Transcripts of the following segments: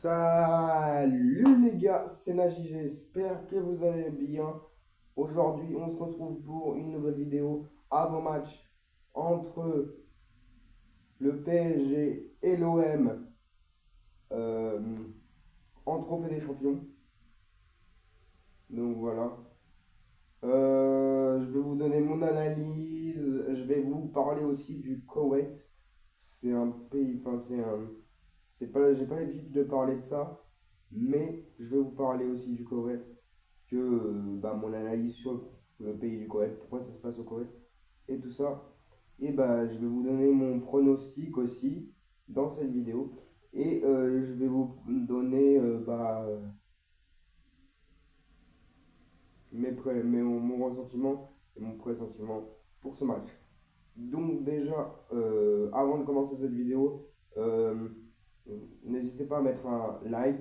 Salut les gars, c'est Naji, j'espère que vous allez bien. Aujourd'hui, on se retrouve pour une nouvelle vidéo avant-match entre le PSG et l'OM en Trophée des Champions. Donc voilà. Je vais vous donner mon analyse. Je vais vous parler aussi du Koweït. C'est un pays, enfin c'est pas, j'ai pas l'habitude de parler de ça, mais je vais vous parler aussi du Koweït, que mon analyse sur le pays du Koweït, pourquoi ça se passe au Koweït et tout ça. Et je vais vous donner mon pronostic aussi dans cette vidéo. Et je vais vous donner mon ressentiment et mon pressentiment pour ce match. Donc déjà, avant de commencer cette vidéo, euh, n'hésitez pas à mettre un like,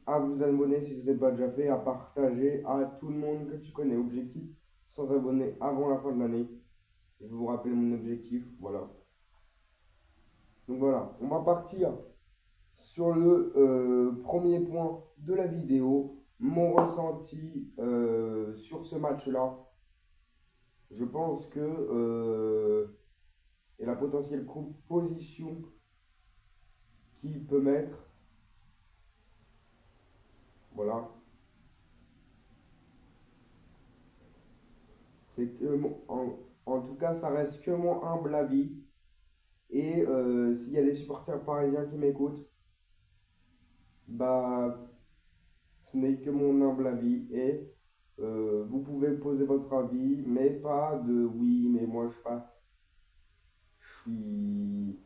à vous abonner si ce n'est pas déjà fait, à partager à tout le monde que tu connais. Objectif, 100 abonnés avant la fin de l'année. Je vais vous rappeler mon objectif, voilà. Donc voilà, on va partir sur le premier point de la vidéo, mon ressenti sur ce match-là. Je pense que et la potentielle composition qu'il peut mettre, voilà, c'est que en tout cas, ça reste que mon humble avis. Et s'il y a des supporters parisiens qui m'écoutent, bah, ce n'est que mon humble avis. Et vous pouvez poser votre avis, mais pas de oui, mais moi je sais pas, suis,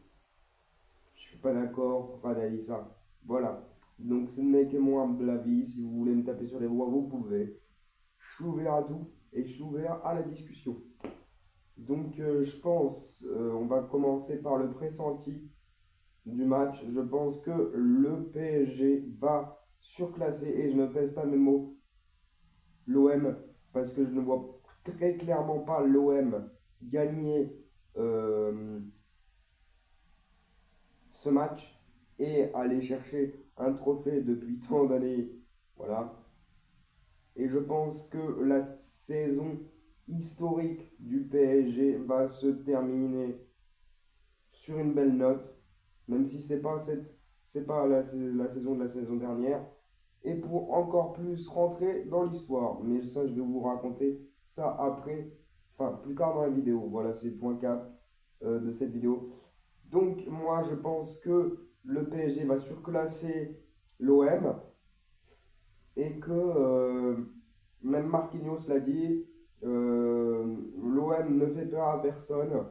je suis pas d'accord pour analyser ça. Voilà. Donc ce n'est que mon humble avis. Si vous voulez me taper sur les doigts, vous pouvez. Je suis ouvert à tout et je suis ouvert à la discussion. Donc je pense, on va commencer par le pressenti du match. Je pense que le PSG va surclasser, et je ne pèse pas mes mots, l'OM, parce que je ne vois très clairement pas l'OM gagner euh, ce match et aller chercher un trophée depuis tant d'années. Voilà. Et je pense que la saison historique du PSG va se terminer sur une belle note, même si c'est pas la saison de la saison dernière, et pour encore plus rentrer dans l'histoire. Mais ça, je vais vous raconter ça après, enfin plus tard dans la vidéo. Voilà, c'est le point 4 de cette vidéo. Donc moi, je pense que le PSG va surclasser l'OM et que même Marquinhos l'a dit, l'OM ne fait peur à personne.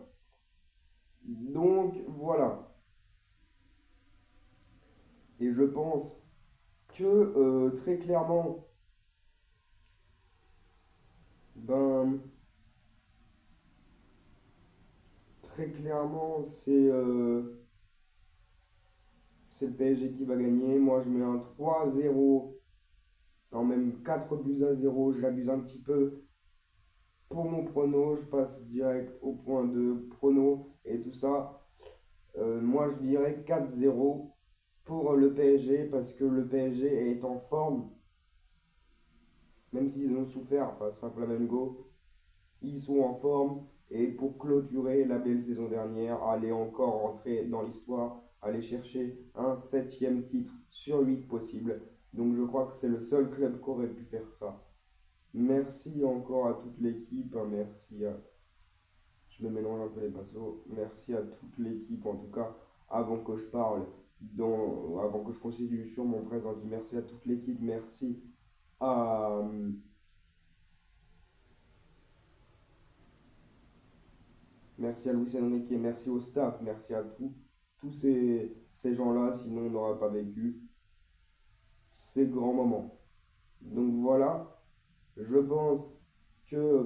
Donc voilà. Et je pense que très clairement, ben, très clairement, c'est le PSG qui va gagner. Moi, je mets un 3-0, non, même 4 buts à 0. J'abuse un petit peu pour mon prono. Je passe direct au point de prono et tout ça. Moi, je dirais 4-0 pour le PSG parce que le PSG est en forme, même s'ils ont souffert face à Flamengo. Ils sont en forme et pour clôturer la belle saison dernière, aller encore rentrer dans l'histoire, aller chercher un 7e titre sur 8 possible. Donc je crois que c'est le seul club qui aurait pu faire ça. Merci encore à toute l'équipe, merci à... Je me mélange un peu les pinceaux. Merci à toute l'équipe en tout cas, avant que je parle, avant que je constitue sur mon présent. Merci à toute l'équipe, merci à... Merci à Luis Enrique, merci au staff, merci à tous ces gens-là, sinon on n'aurait pas vécu ces grands moments. Donc voilà, je pense que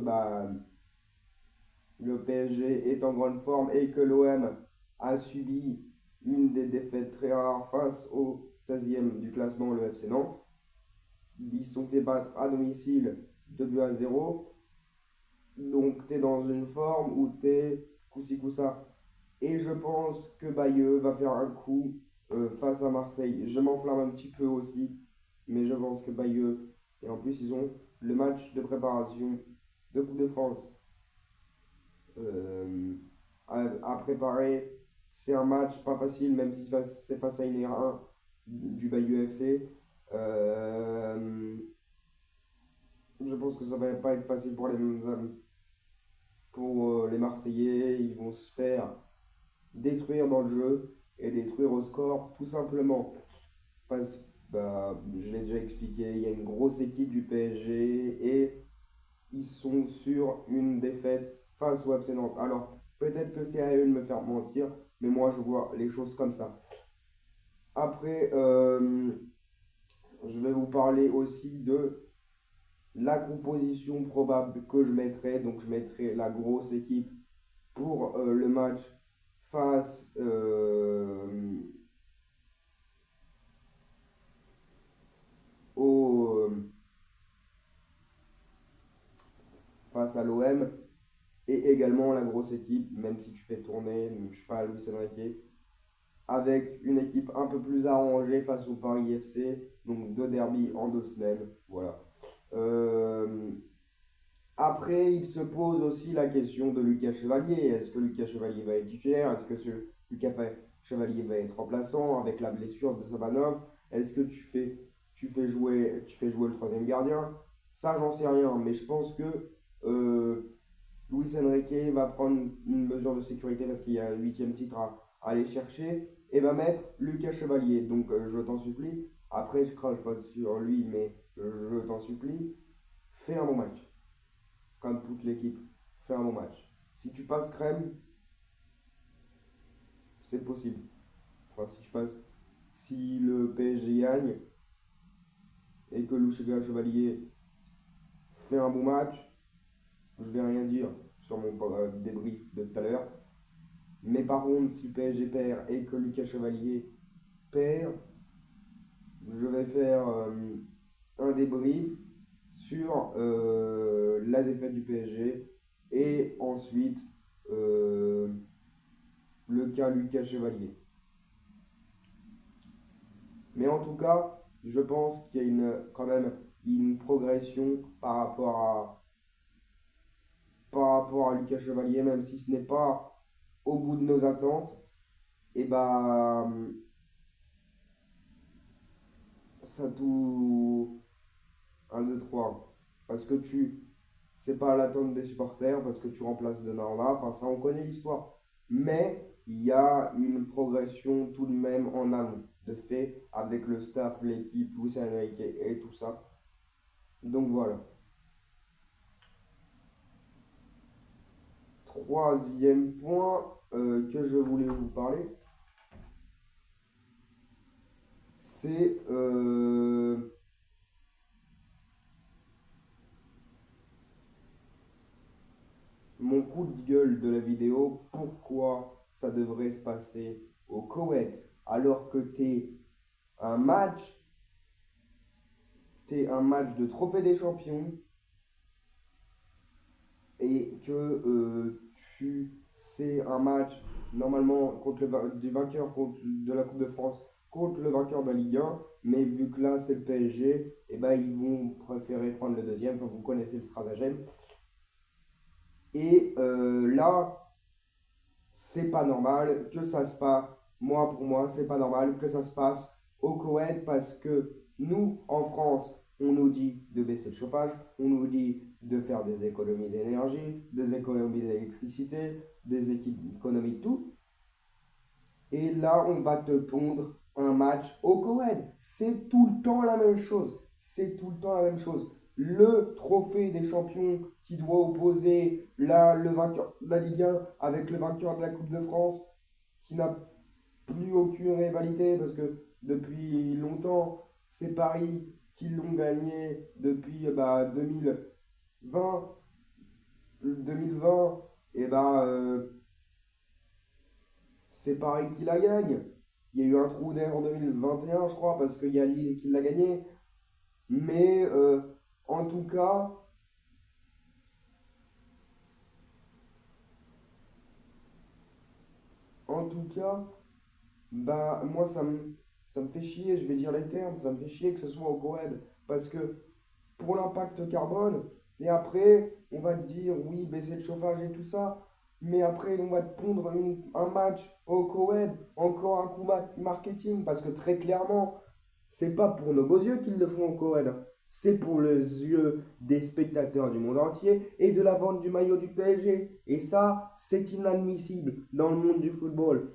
le PSG est en grande forme et que l'OM a subi une des défaites très rares face au 16e du classement, le FC Nantes. Ils se sont fait battre à domicile 2 buts à 0. Donc tu es dans une forme où tu es coup-ci coup-ça. Et je pense que Bayeux va faire un coup face à Marseille. Je m'enflamme un petit peu aussi, mais je pense que Bayeux, et en plus ils ont le match de préparation de Coupe de France euh, à préparer. C'est un match pas facile, même si c'est face à une R1 du Bayeux FC. Euh, je pense que ça va pas être facile pour les Marseillais. Ils vont se faire détruire dans le jeu et détruire au score, tout simplement. Parce que, je l'ai déjà expliqué, il y a une grosse équipe du PSG et ils sont sur une défaite face au FC Nantes. Alors, peut-être que c'est à eux de me faire mentir, mais moi je vois les choses comme ça. Après, je vais vous parler aussi de la composition probable que je mettrai. Donc, je mettrai la grosse équipe pour le match face, au, face à l'OM et également la grosse équipe, même si tu fais tourner, je sais pas, Luis Enrique, avec une équipe un peu plus arrangée face au Paris FC, donc 2 derbies en 2 semaines, voilà. Euh, Après, il se pose aussi la question de Lucas Chevalier. Est-ce que Lucas Chevalier va être titulaire? Est-ce que Lucas Chevalier va être remplaçant avec la blessure de Sabanov? Est-ce que tu fais jouer le troisième gardien? Ça, j'en sais rien, mais je pense que Luis Enrique va prendre une mesure de sécurité parce qu'il y a un huitième titre à aller chercher et va mettre Lucas Chevalier. Donc, je t'en supplie. Après, je crache pas sur lui, mais je t'en supplie. Fais un bon match comme toute l'équipe, fais un bon match. Si tu passes crème, c'est possible. Enfin, si le PSG gagne et que Louchega Chevalier fait un bon match, je vais rien dire sur mon débrief de tout à l'heure. Mais par contre, si le PSG perd et que Lucas Chevalier perd, je vais faire un débrief sur la défaite du PSG et ensuite euh, le cas Lucas Chevalier. Mais en tout cas, je pense qu'il y a quand même une progression par rapport à Lucas Chevalier, même si ce n'est pas au bout de nos attentes. Et ça tout 1, 2, 3. Parce que c'est pas à l'attente des supporters, parce que tu remplaces de Norma, enfin ça on connaît l'histoire. Mais il y a une progression tout de même en amont, de fait, avec le staff, l'équipe, Luis Enrique et tout ça. Donc voilà. Troisième point que je voulais vous parler, c'est mon coup de gueule de la vidéo. Pourquoi ça devrait se passer au Koweït alors que un match, t'es un match de trophée des champions et que c'est un match normalement du vainqueur de la Coupe de France contre le vainqueur de la Ligue 1, mais vu que là c'est le PSG, et ben ils vont préférer prendre le deuxième, enfin, vous connaissez le stratagème. Et là, c'est pas normal que ça se passe, pour moi, c'est pas normal que ça se passe au Koweït parce que nous, en France, on nous dit de baisser le chauffage, on nous dit de faire des économies d'énergie, des économies d'électricité, des économies de tout. Et là, on va te pondre un match au Koweït. C'est tout le temps la même chose. C'est tout le temps la même chose. Le trophée des champions qui doit opposer le vainqueur de la Ligue 1 avec le vainqueur de la Coupe de France, qui n'a plus aucune rivalité parce que depuis longtemps, c'est Paris qui l'ont gagné depuis 2020. 2020, et c'est Paris qui la gagne. Il y a eu un trou d'air en 2021, je crois, parce qu'il y a Lille qui l'a gagné. Mais en tout cas, en tout cas, Bah, moi, ça me fait chier, je vais dire les termes, ça me fait chier que ce soit au Coed. Parce que pour l'impact carbone, et après, on va te dire, oui, baisser le chauffage et tout ça. Mais après, on va te pondre un match au Coed, encore un coup marketing. Parce que très clairement, c'est pas pour nos beaux yeux qu'ils le font au Coed, hein. C'est pour les yeux des spectateurs du monde entier et de la vente du maillot du PSG. Et ça, c'est inadmissible dans le monde du football.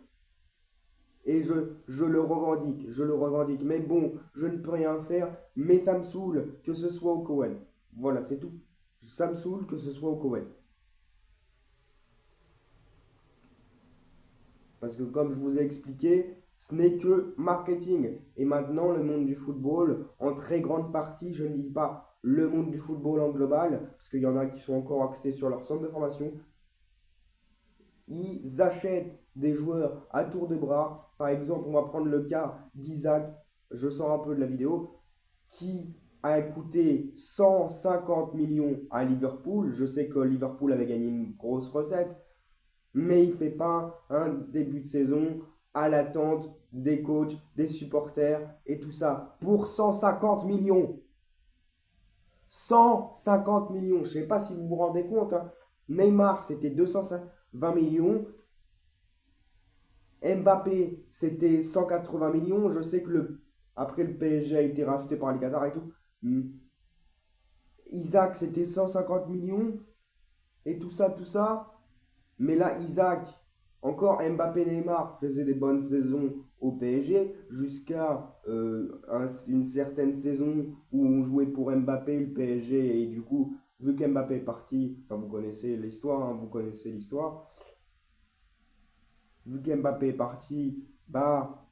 Et je le revendique, je le revendique. Mais bon, je ne peux rien faire, mais ça me saoule que ce soit au Koweït. Voilà, c'est tout. Ça me saoule que ce soit au Koweït. Parce que comme je vous ai expliqué, ce n'est que marketing. Et maintenant, le monde du football, en très grande partie, je ne dis pas le monde du football en global, parce qu'il y en a qui sont encore axés sur leur centre de formation, ils achètent des joueurs à tour de bras. Par exemple, on va prendre le cas d'Isaac, je sors un peu de la vidéo, qui a coûté 150 millions à Liverpool. Je sais que Liverpool avait gagné une grosse recette, mais il ne fait pas un début de saison à l'attente des coachs, des supporters et tout ça. Pour 150 millions. 150 millions. Je ne sais pas si vous vous rendez compte, hein. Neymar, c'était 220 millions. Mbappé, c'était 180 millions. Je sais que après le PSG a été racheté par les Qatar et tout. Isaac, c'était 150 millions. Et tout ça, tout ça. Mais là, Isaac, encore Mbappé Neymar faisaient des bonnes saisons au PSG jusqu'à une certaine saison où on jouait pour Mbappé, le PSG. Et du coup, vu qu'Mbappé est parti, enfin vous connaissez l'histoire, hein, vous connaissez l'histoire. Vu qu'Mbappé est parti, bah,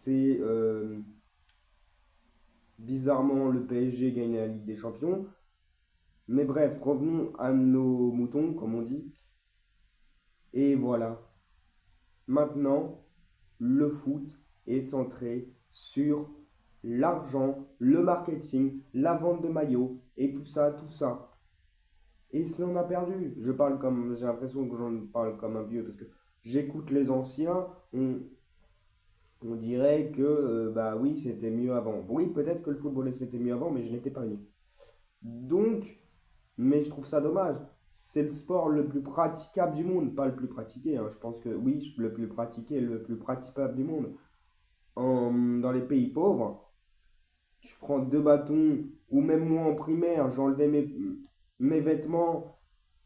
c'est bizarrement le PSG gagne la Ligue des Champions. Mais bref, revenons à nos moutons, comme on dit. Et voilà. Maintenant, le foot est centré sur l'argent, le marketing, la vente de maillots et tout ça, tout ça. Et ça on a perdu. J'ai l'impression que j'en parle comme un vieux parce que j'écoute les anciens. On dirait que, bah oui, c'était mieux avant. Oui, peut-être que le football c'était mieux avant, mais je n'étais pas né. Donc, mais je trouve ça dommage. C'est le sport le plus praticable du monde, pas le plus pratiqué, hein. Je pense que oui, le plus pratiqué, le plus praticable du monde. Dans les pays pauvres, tu prends deux bâtons, ou même moi en primaire, j'enlevais mes vêtements,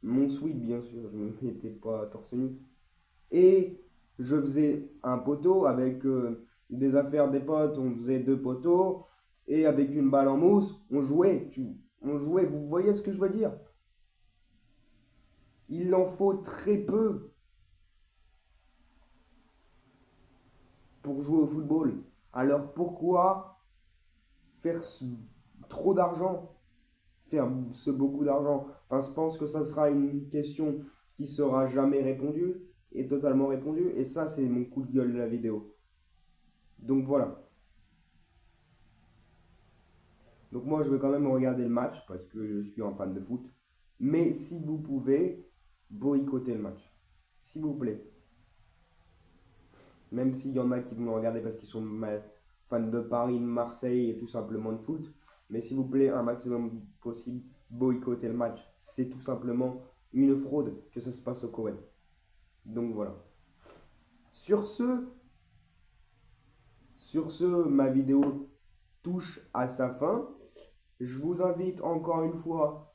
mon sweat bien sûr, je ne me mettais pas torse nu, et je faisais un poteau avec des affaires des potes, on faisait deux poteaux, et avec une balle en mousse, on jouait, vous voyez ce que je veux dire? Il en faut très peu pour jouer au football. Alors pourquoi faire trop d'argent, faire ce beaucoup d'argent? Enfin, je pense que ça sera une question qui sera jamais répondue et totalement répondue. Et ça, c'est mon coup de gueule de la vidéo. Donc voilà. Donc moi, je vais quand même regarder le match parce que je suis un fan de foot. Mais si vous pouvez, boycottez le match. S'il vous plaît. Même s'il y en a qui vont le regarder parce qu'ils sont fans de Paris, de Marseille et tout simplement de foot. Mais s'il vous plaît, un maximum possible, boycotter le match. C'est tout simplement une fraude que ça se passe au Koweït. Donc voilà. Sur ce, sur ce, ma vidéo touche à sa fin. Je vous invite encore une fois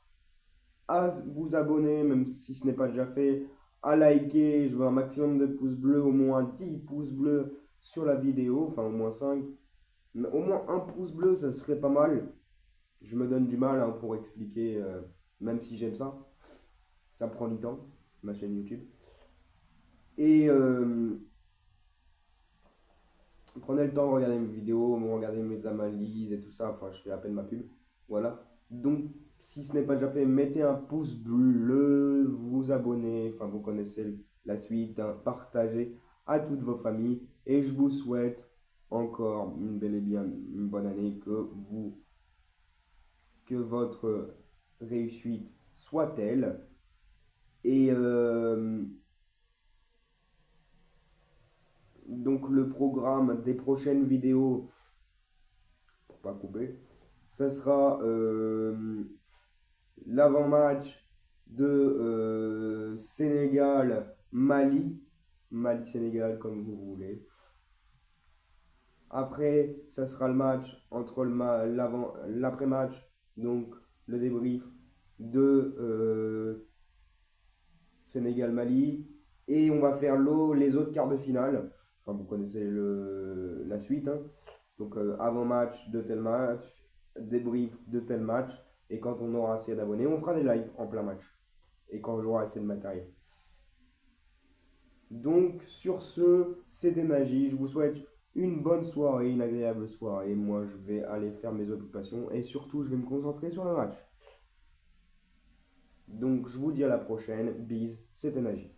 à vous abonner, même si ce n'est pas déjà fait, à liker. Je veux un maximum de pouces bleus, au moins 10 pouces bleus sur la vidéo, enfin au moins 5. Mais au moins un pouce bleu, ça serait pas mal. Je me donne du mal hein, pour expliquer, même si j'aime ça. Ça prend du temps, ma chaîne YouTube. Et prenez le temps de regarder mes vidéos, regarder mes analyses et tout ça. Enfin, je fais à peine ma pub. Voilà. Donc, si ce n'est pas déjà fait, mettez un pouce bleu, vous abonnez. Enfin, vous connaissez la suite. Hein, partagez à toutes vos familles. Et je vous souhaite encore une belle et bien une bonne année. Que votre réussite soit telle Et donc le programme des prochaines vidéos, pour pas couper, ça sera l'avant-match de Sénégal-Mali. Mali-Sénégal, comme vous voulez. Après, ça sera le match entre l'après-match, donc le débrief de Sénégal-Mali. Et on va faire les autres quarts de finale. Enfin, vous connaissez la suite, hein. Donc, avant-match de tel match, débrief de tel match. Et quand on aura assez d'abonnés, on fera des lives en plein match. Et quand on aura assez de matériel. Donc, sur ce, c'était Magie. Je vous souhaite une bonne soirée, une agréable soirée. Moi, je vais aller faire mes occupations. Et surtout, je vais me concentrer sur le match. Donc, je vous dis à la prochaine. Bise, c'était Magie.